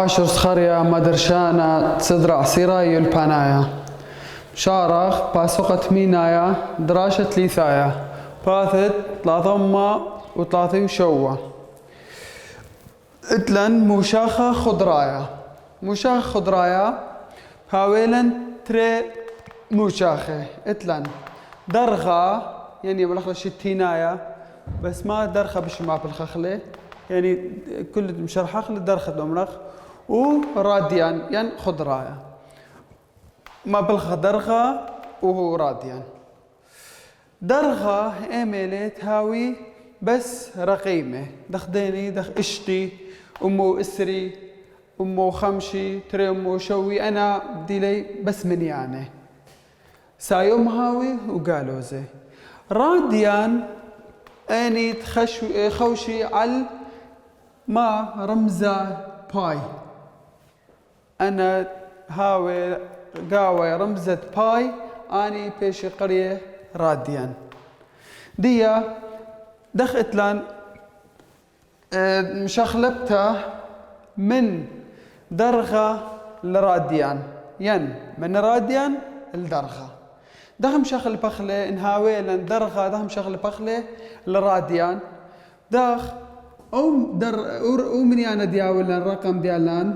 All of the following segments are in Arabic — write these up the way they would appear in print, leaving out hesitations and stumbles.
عاشر صخريا مدرشانا تصدرع سيراي البانايا شارخ باسقة مينايا دراشة ليثايا باثت لاضمة وطلاثي وشوة اتلن موشاخة خضرايا موشاخ خضرايا هاويلن تري موشاخة اتلن درغة يعني بالاخر شتينايا بس ما درخة بشمع بالخخلة يعني كل مشرحة خلي درخة الأمرخ وراديان يعني خضرايا ما بالخ درغة وهو راديان درغة ايميلت هاوي بس رقيمة دخديني دخ اشتي امو اسري امو خمشي تري امو شوي انا بدي لي بس من يعني سايوم هاوي وقالوا زي راديان اني خوشي على ما رمزة باي انا هاوي قاوي رمزة باي اني بيش قرية راديان ديا دخلت لان مشخلبته من درغة لراديان ين من راديان لدرغة دخم شغل بخلة انهاوي لان درغة دخم شغل بخلة لراديان داخ او من انا دياول الرقم ديالان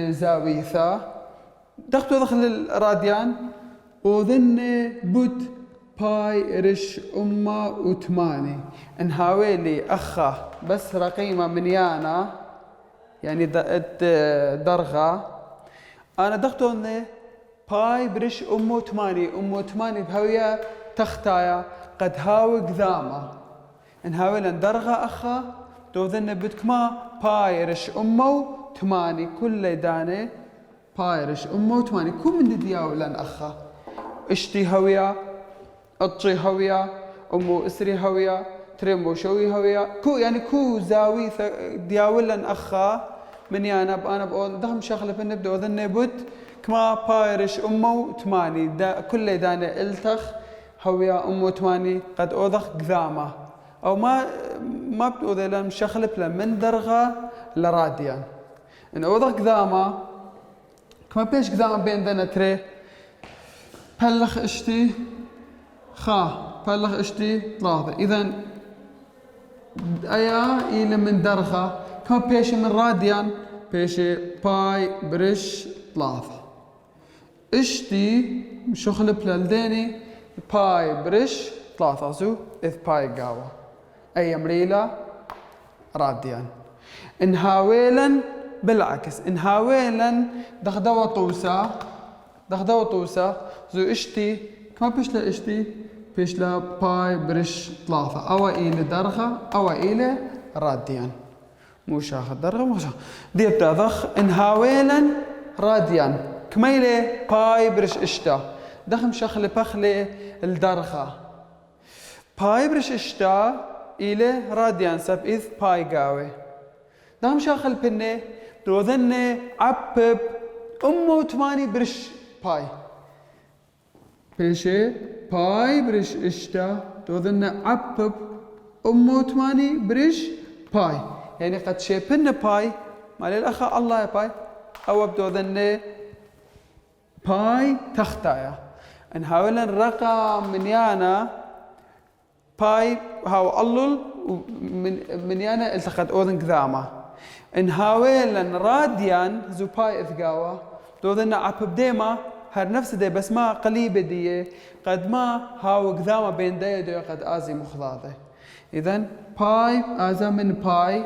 زاويثا دختو دخل الراديان وذن بوت باي رش أمة وثماني انهاوي لي أخا بس رقيمة من يانا يعني درغة أنا دختو أني باي برش أمة وثماني بهوية تختايا قد هاوي قذامة انهاوي لن درغة أخا دو ذن بتكما باي رش أمة وثماني كل داني باي رش أمة وثماني كل من دياو لن أخا اشتي هوية اطشي هوية امو اسري هوية تريمو شوي هوية كو زاوي دياولن اخا من انا بقول دهم شغله بنبدا وذن بوت كما بايرش امو ثماني كل دانه التخ هوية امو ثماني قد اوضخ قذامه او ما بتوذي لم شغله من درغه لراديان ان اوضخ قذامه كما بيش قذامه بين ذنا تري بلخ اشتي خا بلغ اشتي لاحظة إذن أيا إلى من درخة كم بيش من راديان بيش باي برش لاحظة اشتي شغل بلالديني باي برش لاحظة زو إذ باي قاوة أي مريلة راديان انهاويلا بالعكس انهاويلا دخدوا طوسة زو اشتي كما بيش لا اشتي بيش لا باي برش ثلاثة أو إلى درغة أو إلى راديان مو شاخد درغة مو شاخد دي بتضخ انهاويلا راديان كميلة باي برش اشتا دخم شخل بخلة الدرغة باي برش اشتا إلى راديان سب إذ باي قاوي دخم شخل بني دوذن عبب أمو ثماني برش باي بيشي باي برش اشتا دوذن عبب امو ثماني برش باي يعني قد شيبن باي مالي الاخا الله باي او بدوذن باي تختايا ان هاولن رقم من يانا باي هاو اللل من يانا التقد اوذن قذامه ان هاولن راديان زو باي اثقاوه دوذن عبب ديما هر نفس دي بس ما قليبة دي قد ما هاو قذامة بين دي قد آزي مخضاضة إذن باي آزا من باي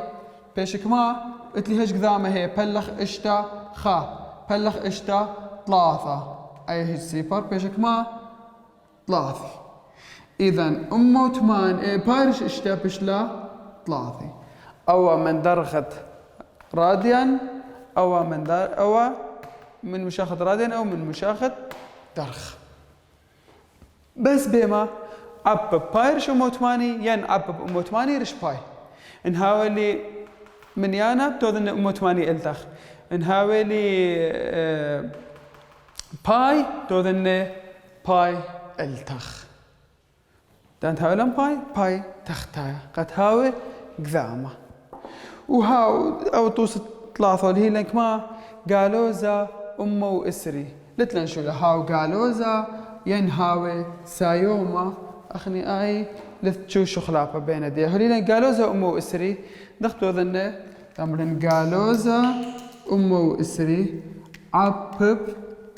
بيشك ما اتلي هش قذامة هي بلخ اشتا خا بلخ اشتا ثلاثة أي هش سيبر بيشك ما ثلاثة إذن أمو ثمان بايرش اشتا بشلا ثلاثة أو من درخة راديان أو من مشاخة رادين أو من مشاخة درخ بس بما عبب باي رش أمو ثماني ين عبب أمو ثماني رش باي انهاولي من يانا بتوذن أمو ثماني التخ انهاولي باي توذن باي التخ دانت هاولن باي تختايا قد هاوي قذامة وهاو أو توست ثلاثة اللي هي لك ما قالوزا أمه وإسري لتلن شو لهاو قالوزا ينهاوي سايوما أخني أي لتشو شو خلافة بين دي هولي لن قالوزا أمه وإسري دختو ذنه تمرن قالوزا أمه وإسري عبب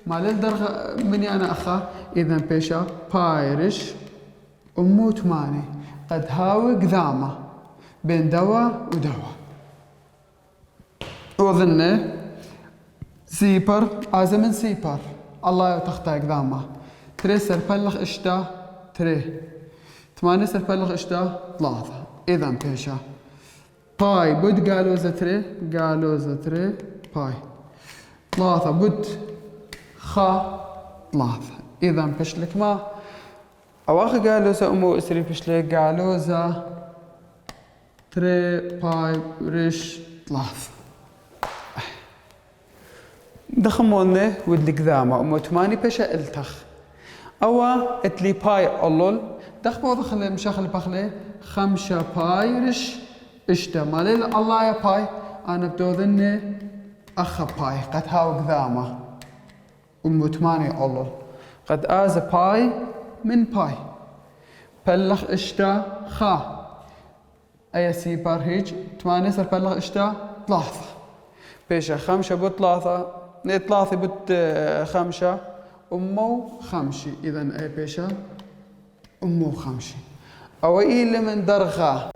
ما للدرجة مني أنا أخا إذا بيشا بايرش أمه تماني قد هاوي قذامة بين دواء ودواء وظنه سيبر عازم سيبر الله تخطى قذامة تري سربلغ اشتا تري 8 سربلغ اشتا 3 إذا بيشا باي بود قالوزة تري باي 3 بود خا 3 إذا بشلك ما أواخ قالوزة أمو إسري بشلك قالوزة تري باي ريش 3 دخموني ودي قذامة أمو 8 بشا التخ أوا اتلي باي أولول دخمو دخل مشاخل بخلي 5 باي ريش اشتا مالي الله يا باي أنا بدوذني أخا باي قد هاو قذامة أمو 8 أولول قد آز باي من باي بلغ اشتا خا أي سيبار هيج 8 سر بلغ اشتا 3 بيشا 5 بود 3 بود 5 أمو 5 إذن أي بيشا أمو 5 أو إيلي من درغا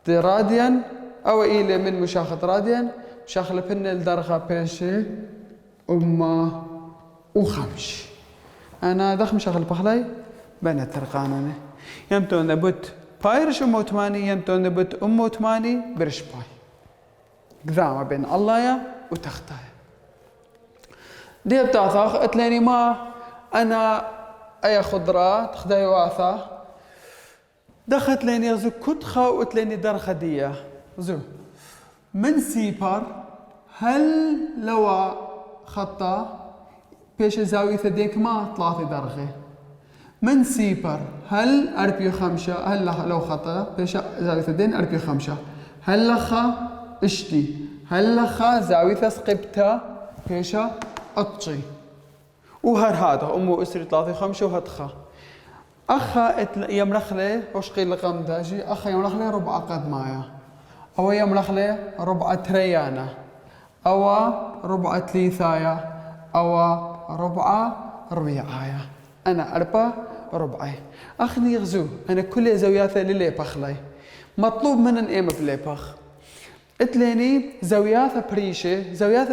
راديان أو إيلي من مشاخط راديان مشاخل بن الدرغا بيشي أمه وخمش أنا دخل مشاخل بخلاي بنا ترقانني يمتو نبت بايرش أمو 8 يمتو نبت أمو 8 برش باي قذامة بين الله يا وتختاي دي بتاعثاخ اتلاني ما أنا أي خضرة تخداي واثا دخلت لاني زو كتخا وتلاني درخة دية زو من سيبر هل لو خطة بيش زاوية ثديك ما 3 درجة من سيبر هل 4 هل لو خطأ بيش زاوية ثدين 4 هل لخا اشتي هل لخا زاوية سقبتا بيش أطشي وهر هذا أمو إسري 3 وهدخا أخا يمرخلي وش قيل لقام داجي أخا يمرخلي ربع قد مايا أو يمرخلي ربع تريانا أو ربع تليثايا أو ربع ربيعايا أنا 4 ربعي أخني يغزو أنا كل زوياته للي بخلي مطلوب من إيم بلي بخ اتليني زوياته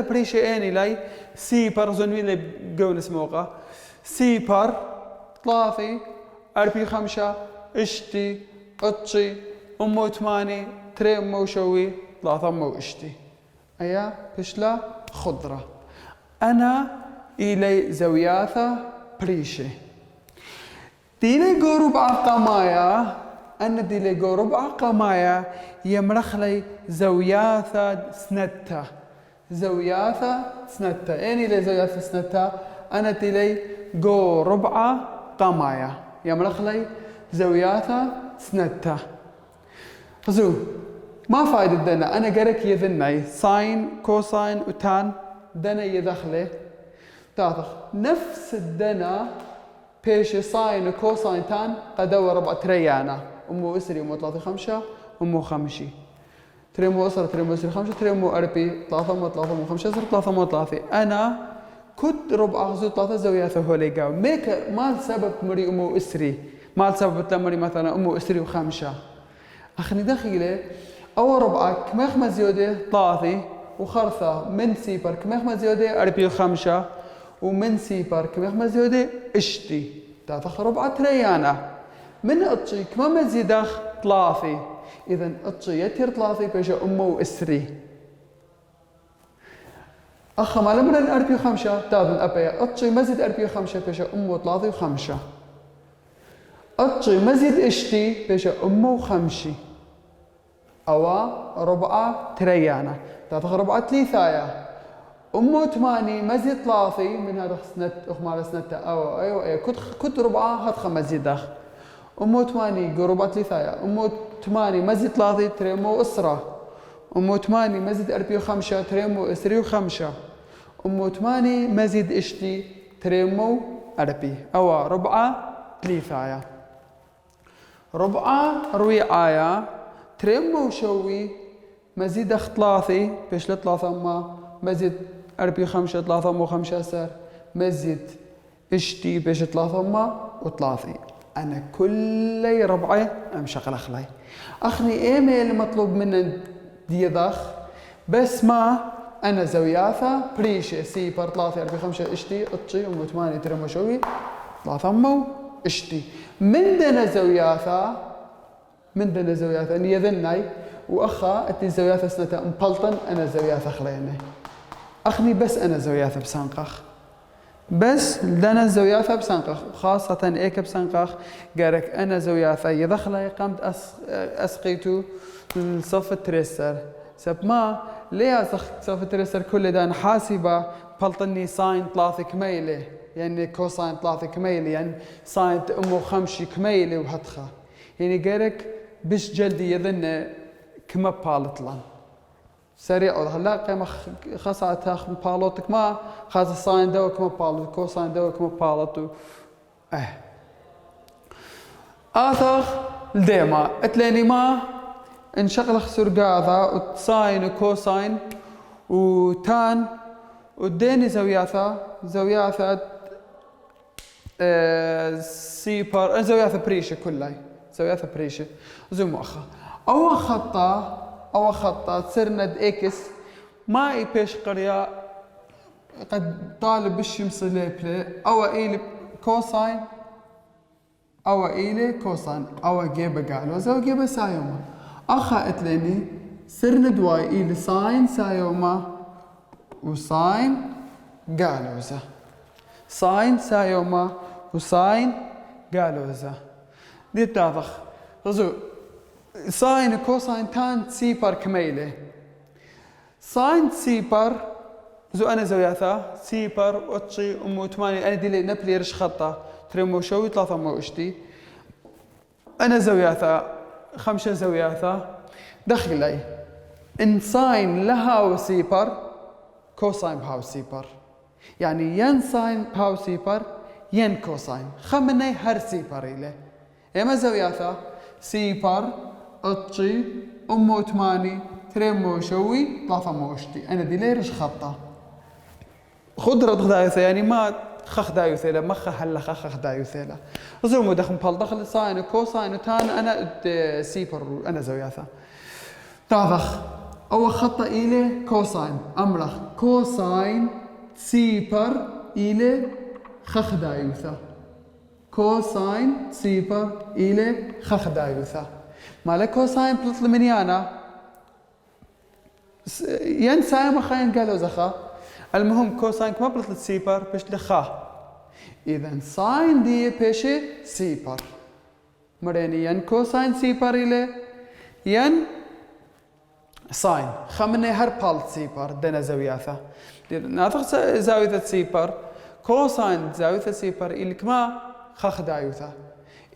بريشة أني لاي سيبر زنوين لي جونس موقع سيبر 3 4 اشتي أطشي أمو 8 3 أمو شوي 3 أمو اشتي أيا بشلا خضرة أنا إلي زوياثة بريشة ديلي قرب عقمايا أنا ديلي قرب عقمايا يمرخلي زوياثة سنتا أني لي زوياثة سنتا أنا ديلي قرب عقمايا يمرخلي زوياثة سنتا زو ما فايدة دنا أنا قرك يذني ساين كوساين وتان دنا يدخله تاخذ نفس الدنا بيش ساين وكوساين تان قدوا 4 تريانا أمو إسري أمو 3 5 أمو 5 تري أمو إسري تري أمو إسري 5 تري أمو أربي 3 أمو 3 أمو 5 3 أمو 3 أنا كنت ربع غزو 3 زوياثة هولي قاو ميك ما سبب مري أمو إسري ما سبب تمري مثلا أمو إسري و5 أخني دخيله أو ربعك كم يخمس زيادة 3 وخرثة من سيبر كم يخمس زيادة 4 5 ومن سيبر كم يخمس زيادة اشتي تاخذ 4 تريانا من أطشي كم مزيدخ 3 إذا أطشي يتر 3 بيجا أمو إسري أخا ما لمرن 4 5 تاذن أبيا أطشي مزيد 4 5 بيجا أمو 3 و5 أطشي مزيد اشتي بيجا أمو 5 أو 4 تريانا تاخذ 4 3 أمو 8 مزيد 3 من هذا سنت أخمال سنت أو أيوة كنت 4 هاد مزيد دخ أمو 8 4 3 أمو 8 مزيد 3 تري أمو أسرة أم 8 مزيد 4 و5 تريمو 3 و5 أم 8 مزيد اشتي تريمو 4 أو ربعة 3 ربعة رويعايا تريمو شوي مزيد 3 بيش 3 ما مزيد 4 و5 3 مو 5 سر مزيد اشتي بيش 3 ما و3 أنا كل ربعة أمشغل أخلي أخني إيه اللي مطلوب مني دي ضخ بس ما أنا زوياثا بريشة سي بار 3 4 5 اشتي اطشي أم 8 ترمو شوي 3 مو اشتي من دنا زوياثا أني يذني وأخا أتي زوياثا سنة مبلطن أنا زوياثا خليني أخني بس أنا زوياثا بسانقخ بس لنا زوياثا بسانقخ خاصة إيك بسانقخ قالك أنا زوياثا يدخلي قمت أسقيتو الصف التريسر سب ما ليه صف التريسر كل دان حاسبة بلطني ساين 3 كميلة يعني كوساين 3 كميلة يعني ساين أمو 5 كميلة وهتخا يعني قالك بش جلدي يظن كما بالطلان سريع هلا قيمة خاصة تاخ بالوتك ما خاصة ساين دوا كما بالوت كوساين دوا كما بالوت آثخ الديما اتلاني ما انشغل خسر قاعدة وساين وكوساين وتان وديني زوياثا سيبر زوياثا بريشة كلها زوياثا بريشة زي مؤخر أو خطة سرند إكس ما يبيش قرية قد طالب بالشمس ليبلي أو إيلي كوساين أو جيبه قالوا زو جيبه سايوما أخا اتلني سرند واي إيلي ساين سايوما وساين قالوزا ساين سايوما وساين قالوزا دي تاضخ غزو ساين كوساين تان سيبر كميلة ساين سيبر زو أنا زوياثا سيبر أتشي أمو 8 أنا دي نبلي رش خطة تريمو شوي 3 مو اشتي أنا زوياثا 5 زوياثا دخلي إن ساين لها وسيبر كوساين بهاو سيبر يعني ين ساين بهاو سيبر ين كوساين خمني هر سيبر إليه إما زوياثا سيبر أتشي أمو 8 تريمو شوي 3 مو اشتي أنا دي ليرش خطة خضرة دايوثة يعني ما خخ دايوثة ما هلا خخ دايوثة زومو دخل بال دخل ساين وكوساين وتان أنا سيبر أنا زوياثا تاضخ أو خطة إلى كوساين أمرخ كوساين سيبر إلى خخ دايوثة كوساين سيبر إلى خخ دايوثة مالك كوساين بلطل منيانا ين سايما خاين قالوا زخا المهم كوساين كما بلطل سيبر بيش لخا إذن ساين دي بيش سيبر مريني ين كوساين سيبر إلى ين ساين خمني هر بالت سيبر دنا زاوياثا ناطق زاوية سيبر كوساين زاوية سيبر إلى كما خخ دايوثا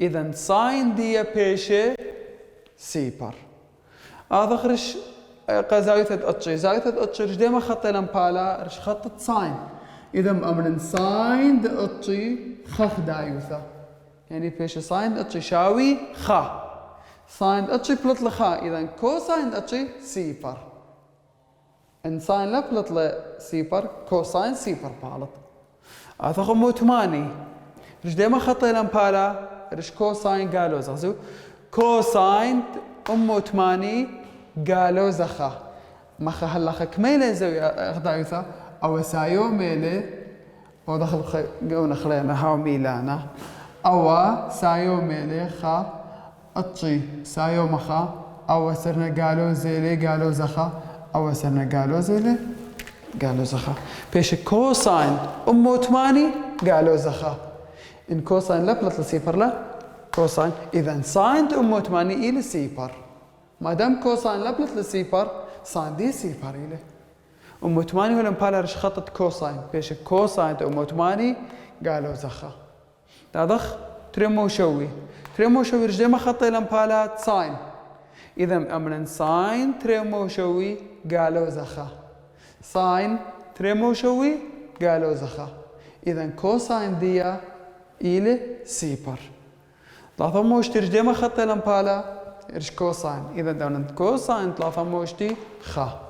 إذن ساين دي بيش سيبر هذا خرش زاوية أتشي زاوية أتشي رش ديما خط لمبالا رش خط ساين إذا أمرن ساين دي أتشي خخ دايوثا يعني بيش ساين أتشي شاوي خا ساين أتشي بلط لخا إذا كوساين أتشي سيبر إن ساين لا بلط سيبر كوساين سيبر بالط هذا خمو 8 رش ديما خط لمبالا رش كوساين قالوا زغزو كوساين أمو 8 قالوا زخا مخا هلا كميلة زاوية دايوثا أو سايو ميلة أو دخل قونا خلينا هاو ميلانا أو سايو ميلة خا أطشي سايو مخا أو سرنا قالوا زيلي قالوا زخا أو سرنا قالوا زيلي قالوا زخا بيش كوساين أمو 8 قالوا زخا إن كوساين لا بلط لسيبر لا كوساين إذا ساين أمو 8 إلى سيبر ما دام كوساين لا بلط لسيبر ساين دي سيبر إلى أمو 8 ولا مبالا رش خطة كوساين بيش كوساين أمو 8 قالوا زخا تضخ تريمو شوي رجلي ما خطي لمبالا ساين إذا أمرا ساين تريمو شوي قالوا زخا ساين تريمو شوي قالوا زخا إذا كوساين ديا إلى سيبر ثلاثة موشتي رش ديما خطة لمبالا رش كوساين إذا دونا كوساين ثلاثة موشتي خا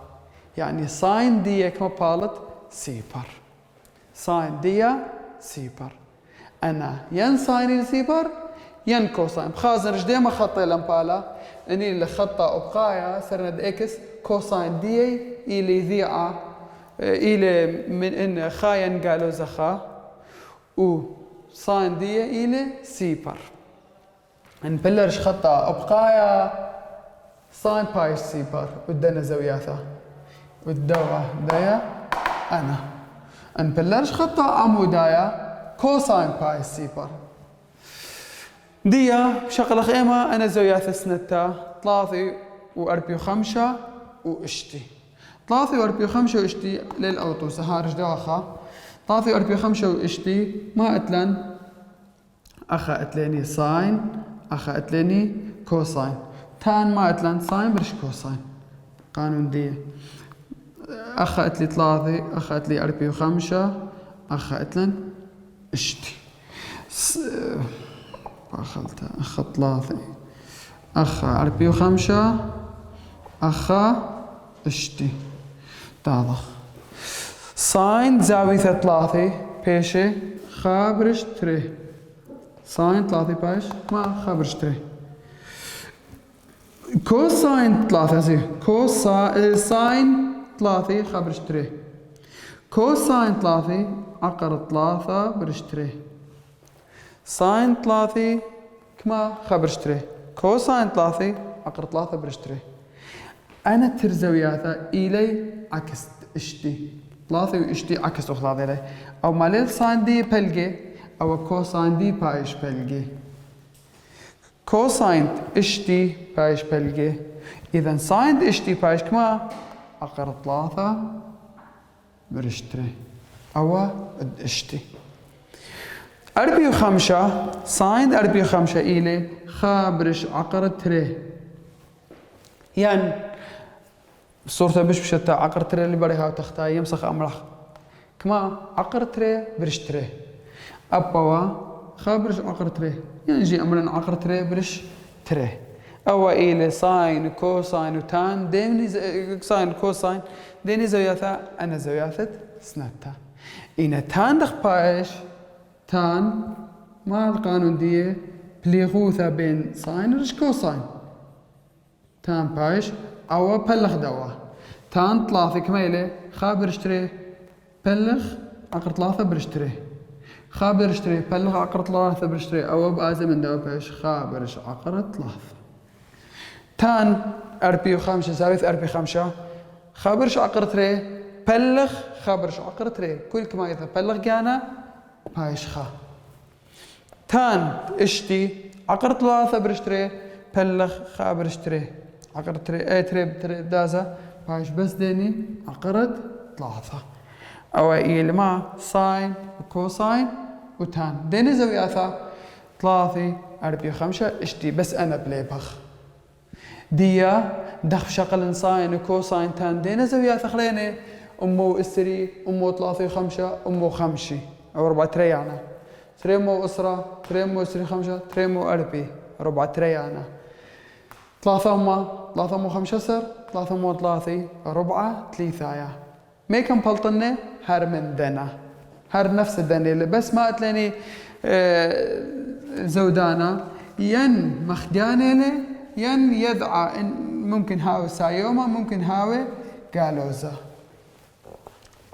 يعني ساين ديا كما بالت سيبر ساين ديا سيبر أنا ين ساين سيبر ين كوساين بخازن رش ديما خطة لمبالا اني اللي خطة أبقايا سرند إكس كوساين ديا إلى ذيعة إلى من إن خاين قالوا زخا و ساين ديا إلى سيبر نبلش خطة أبقايا ساين بايش سيبر ودنا زوياثا والدورة دايا أنا نبلش خطة عمودايا كوساين بايش سيبر ديا شغلة خيمة أنا زوياثا سنتا 3 و4 واشتي 3 و4 واشتي للأوتوسة هارج دواخا 3 و4 واشتي ما أتلن أخا أتليني ساين أخا أتليني كوساين تان ما أتلن ساين برش كوساين قانون دي أخا أتلي 3 أخا أتلي 4 أخا أتلن اشتي أخلتها أخا 3 أخا 4 أخا اشتي تاضخ ساين زاوية 3 بيشي خابرش تري ساين 3 باش ما خابرش تري كوساين 3 زي ساين 3 خابرش تري كوساين 3 عقر 3 برش تري ساين 3 كما خابرش تري كوساين 3 عقر 3 برش تري أنا ترزوياتا إلي عكس اشتي 3 واشتي عكس أخلاض إلي أو ماليل ساين دي بلغي أو كوساين دي بايش بلغي كوساين اشتي بايش بلغي إذا ساين اشتي بايش كما أقر 3 برشتري أو اشتي 4 ساين 4 إلي خابرش عقر تري يعني صورته بشتا عقر تري اللي بريها وتختها يمسخ أمرح كما عقر تري برش تري أبوا خابرش عقر تري يعني جي أمرن عقر تري برش تري أو إلى ساين كوساين وتان ديني ساين كوساين ديني زوياثا أنا زوياثت سنتا إنا تان دخ بايش تان ما القانون دي بليغوثا بين ساين ورش كوساين تان بايش أو بلغ دوا تان 3 كميلة خابر اشتري بلغ عقر 3 برشتري خابر اشتري بلغ عقر 3 برشتري أو بآزم من دوا بايش خابرش عقر 3 تان 4 زاوية 4 خابرش عقر تري بلغ خابرش عقر تري كل كما إذا بلغ جانا بايش خا تان اشتي عقر 3 برشتري بلغ خابر اشتري عقر تري تري دازا بايش بس ديني عقرت 3 أو إيل ما ساين وكوساين وتان ديني زوياثا 3 4 اشتي بس أنا بليبخ ديا دخ شغل ساين وكوساين تان ديني زوياثا خليني أمو إسري أمو 3 و5 أمو 5 أو 4 تريانا تريمو أسرة تريمو إسري 5 تريمو 4 تريانا 3 مو 5 سر 3 مو 3 4 3 ما كان بلطنة هر من دنا هر نفس الدنا بس ما أتلاني زودانا ين مخدانة ين يدعى ممكن هاوي سايوما ممكن هاوي قالوزا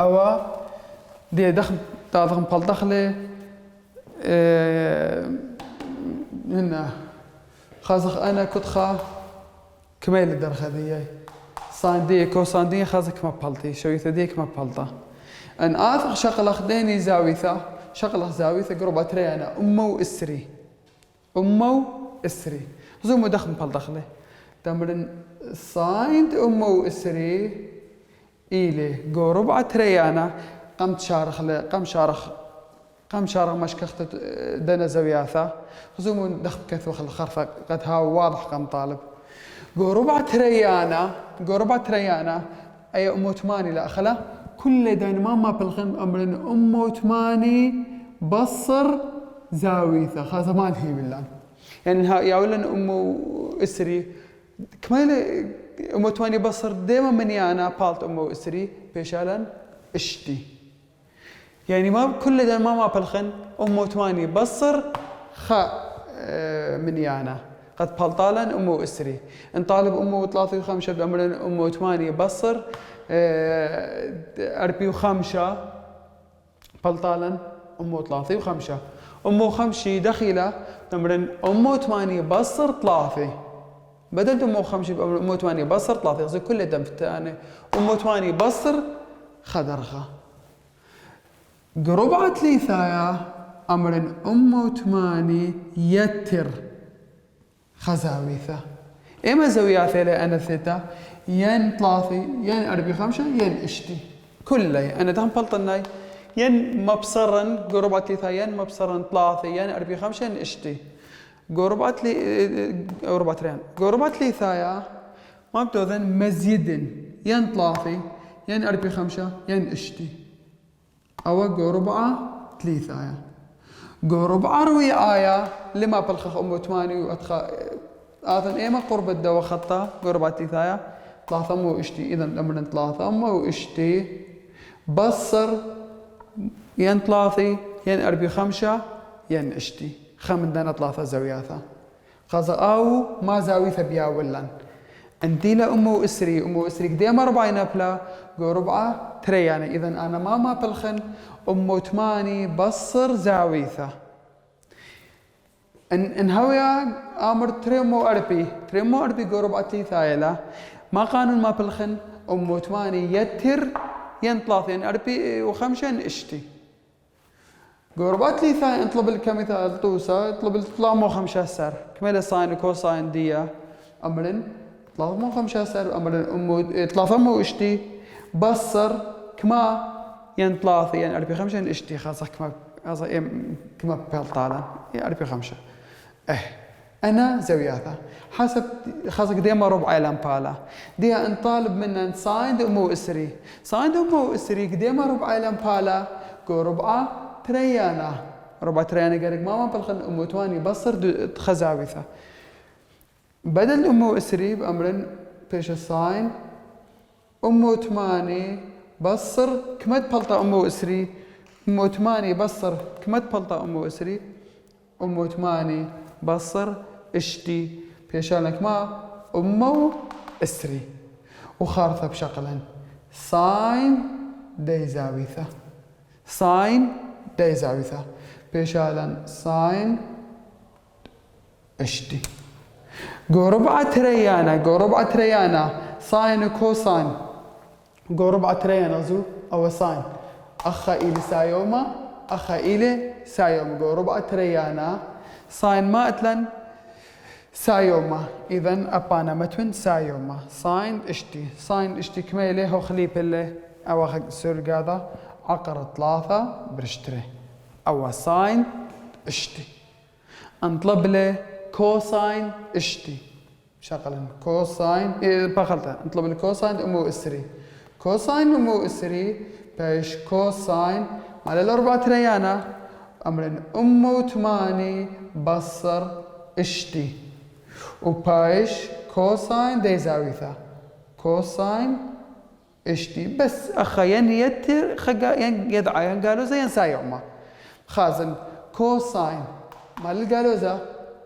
أو دي دخل تاضغم بلطخلي هنا خازخ أنا كتخا كميل الدرخة دي ساين دي كوساين دي خازك ما بلطي شويثة ديك ما بلطة أن آثق شغلة خديني زاويثة شغلة زاويثة قربة تري أنا أمو إسري زومو دخم بلطخلي تمرن ساين أمو إسري إلي قربة تري أنا قمت شارخ مشكخت دنا زوياثة خزومون دخل كثوخ الخرفة قد هاو واضح قم طالب جو ربع تريانا أي أمو تماني لا أخلا كل دين ما بالخن أمرن أمو تماني بصر زاويثة خاصة ما هي بالله يعني يا ولن أمو إسري كمال أمو تماني بصر ديما منيانا بالت أمو إسري بيشالن اشتي يعني ما كل دين ما بالخن أمو تماني بصر منيانا قد بالطالن أمو إسري إن طالب أمو 3 و5 بأمرن أمو 8 بصر 4 و5 بالطالن أمو 3 و5 أمو 5 دخيلة بأمرن أمو 8 بصر 3 بدل أمو 5 بأمرن أمو 8 بصر 3 يصير كل دم في الثاني أمو 8 بصر خدرخة قربعة ليثايا أمرن أمو 8 يتر خزاويثة إما زويات أنا ثيتا ين 3 ين 4 5 ين اشتي كله أنا دهم بلطناي ين مبصرن قربات لي ين مبصرن 3 ين 4 5 ين اشتي قربات لي قربات لي ثايا ما بدوذن مزيدن ين 3 ين 4 5 ين اشتي أو قربعة ثلاثة قربعة روي آية لما بالخخ أمو 8 وأتخا آذن إيما قرب الدوا خطة قربعة ثلاثة 3 أمو اشتي إذن أمرن 3 أمو اشتي بصر ين 3 ين 4 5 ين اشتي خمن دانا 3 زاوياثا خاصة أو ما زاويثا بيا ولن عندي لا أمو إسري ديما ربعين بلا قربعة تريانا إذن أنا ما بالخن أمو 8 بصر زاويثا إن هويا أمر تريمو أربي قربعة ثايلة ما قانون ما بالخن أمو 8 يتر ين 3 ين 4 و5 ين اشتي قربات لي ثاني اطلب الكمثال طوسة اطلب اطلع مو 5 سر كمل ساين وكوساين ديا أمرن 3 مو 5 سر أمرن أمو 3 مو اشتي بصر كما ين 3 ين 4 5 ين اشتي خاصة كما بيلطالا ين 4 5 أنا زوياثا حسب خاصة ديما ربع لامبالا ديا ان طالب منا ساين أمو إسري ديما ربع لامبالا كو ربعة تريانا قالك ماما بالخن أمو 8 بصر خزاويثة بدل أمو إسري بأمرن بيش الساين أمو 8 بصر كمت بلطة أمو إسري أمو 8 بصر كمت بلطة أمو إسري أمو 8 بصر اشتي بيشانك ما أمو إسري وخارثة بشكلا ساين دي زاويثة بيشالا ساين اشتي قربعة تريانا ساين وكوساين قربعة تريانا زو أو ساين أخا إلي سايوما قربعة تريانا ساين ما أتلن سايوما إذن أبانا متون سايوما ساين اشتي كميلي هو خليب اللي أو خق سرقاذا عقر 3 برشتري أو ساين اشتي انطلب له كوساين اشتي شغلا كوساين بخلته انطلب له كوساين أمو إسري باش كوساين على الأربعة تريانا أمرن أمو 8 بصر اشتي وبايش كوساين دي زاويثا كوساين اشتي بس أخا يتر يدعى قالوا زي سايوما خازن كوساين مال قالوزا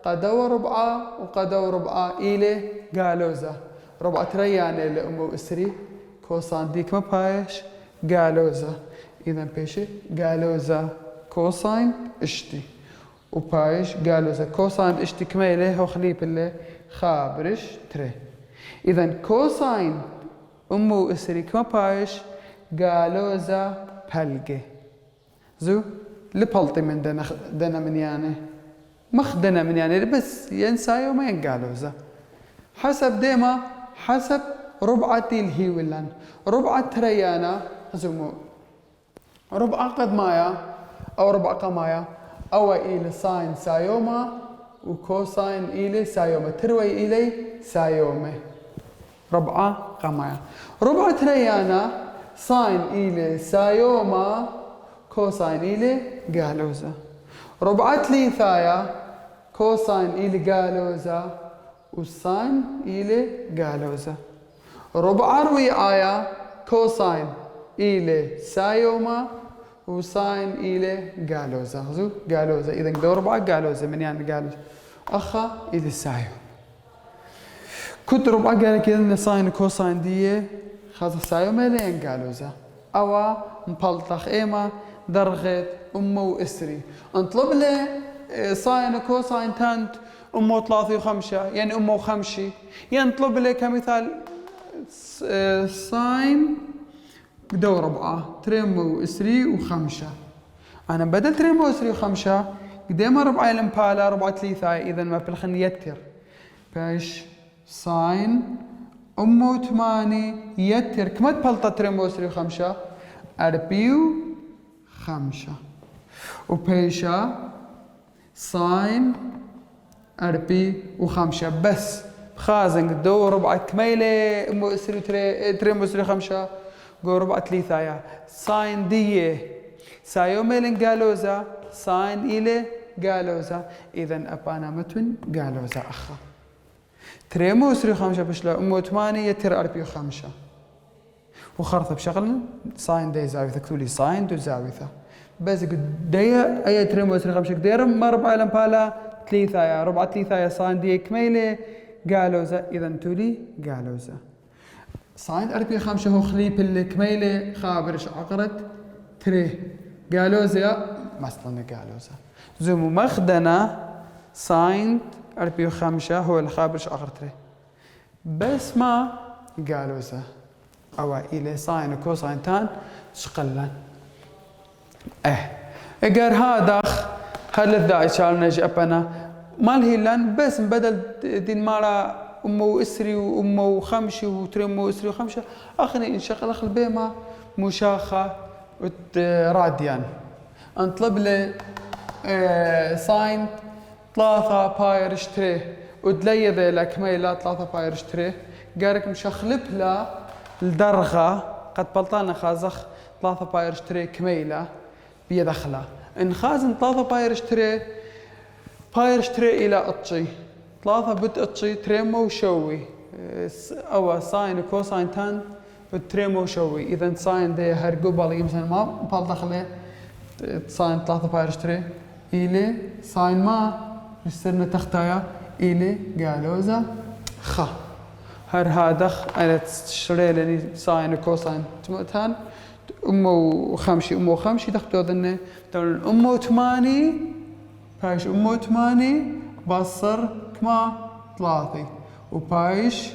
قدو ربعة إلي قالوزا ربعة تريانة لأمو إسري كوسان ديك ما بايش قالوزا إذا بيشي قالوزا كوساين اشتي وبايش قالوزا كوساين اشتي كميلي هو خليب اللي خابرش تري إذا كوساين أمو إسري كما بايش قالوزا بلقي زو لبلطي من دنا من يعني مخدنا من يعني بس ينسايو ما ينقالوزا حسب ربعتي الهيولان ربعة تريانا زمو ربعة قد مايا أو ربعة قمايا أو إلى ساين سايوما وكوساين إلي سايومة تروي إلي سايومة ربعة قمايا ربعة تريانا ساين إلي سايوما كوساين إلي قالوزة ربعة ثلاثايا كوساين إلي قالوزة وساين إلي قالوزة ربعة ربيعايا كوساين إلي سايوما وساين إلي قالوزة زو قالوزة إذا دور ربعة قالوزة من يعني قالوزة أخا إلي سايوما كنت ربعة قال كذا إن ساين كوساين دي خاصة سايوما لين قالوزة أوا مبلطخ إيما درغت أمه وإسري انطلب له ساين كوساين تانت أمه 3 و5 يعني أمه و5 ينطلب له كمثال ساين بدور ربعة تريمو وإسري و5 أنا بدل تريمو وإسري و5 قديما ربعة الامبالا ربعة 3 إذا ما بالخن يتر باش ساين أمه 8 يتر كما تبلطة تريمو وإسري و5 4 و5 وبيشا ساين 4 و5 بس خازن دو ربعة كميلة أمو إسري تريمو إسري 5 قو ربعة 3 ساين دي سايوميلن قالوزة ساين إلي قالوزة إذا أبانا متن قالوزة أخا تريمو إسري 5 بشلا أمو 8 يتر 4 و5 وخرطة بشغل ساين دي زاوية كتولي ساين دو زاوية بس قد دي أي تريمو إسري 5 قدير ما ربعة لمبالا 3 ربعة 3 ساين دي كميلة قالوزة إذا تولي قالوزة ساين 4 و5 هو خليب الكميلة خابرش عقرت تري قالوزة مثلا قالوزة زومو مخدنا ساين 4 و5 هو الخابرش عقرت تري بس ما قالوزة أو إلى ساين وكوساين تان شقلان اگر هادخ هل الذاعي شالنا جأبنا مال هيلان بس بدل دين مالا أمو إسري وأمو 5 وتريمو إسري و5 أخني إن شغل أخل بيما مشاخة راديان انطلب لي ساين 3 باير اشتري ودلي ذي لك ميلا 3 باير اشتري قارك مشخلب لا الدرغة قد بلطانا خازخ 3 باير اشتري كميلة بيدخله إن خازن 3 باير اشتري إلى أطشي 3 بت أطشي تريمو وشوي أو ساين وكوساين تان بتريمو وشوي إذا ساين ده هرقو بالي مثلا ما بالدخله ساين 3 باير اشتري إلى ساين ما يصيرنا تختايا إلى قالوزة خا هر هادخ أنا تشتري لني ساين وكوساين تان أمو 5 دختو ذنه تقول أمو 8 بايش أمو 8 بصر كما 3 وبايش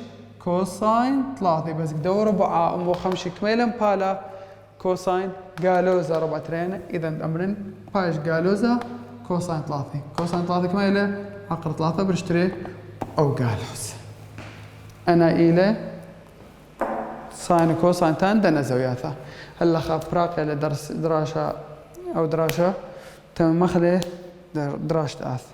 كوساين 3 بس دور ربعة أمو 5 كميلا بالا كوساين قالوزة 4 ترينا إذا أمرن بايش قالوزة كوساين 3 كوساين 3 كميلا عقر 3 برشتري أو قالوزة أنا إلى ساين وكوساين تان دنا زوياته هلا خاف براقي لدرس دراسة أو دراسة تم مخذه دراسة آث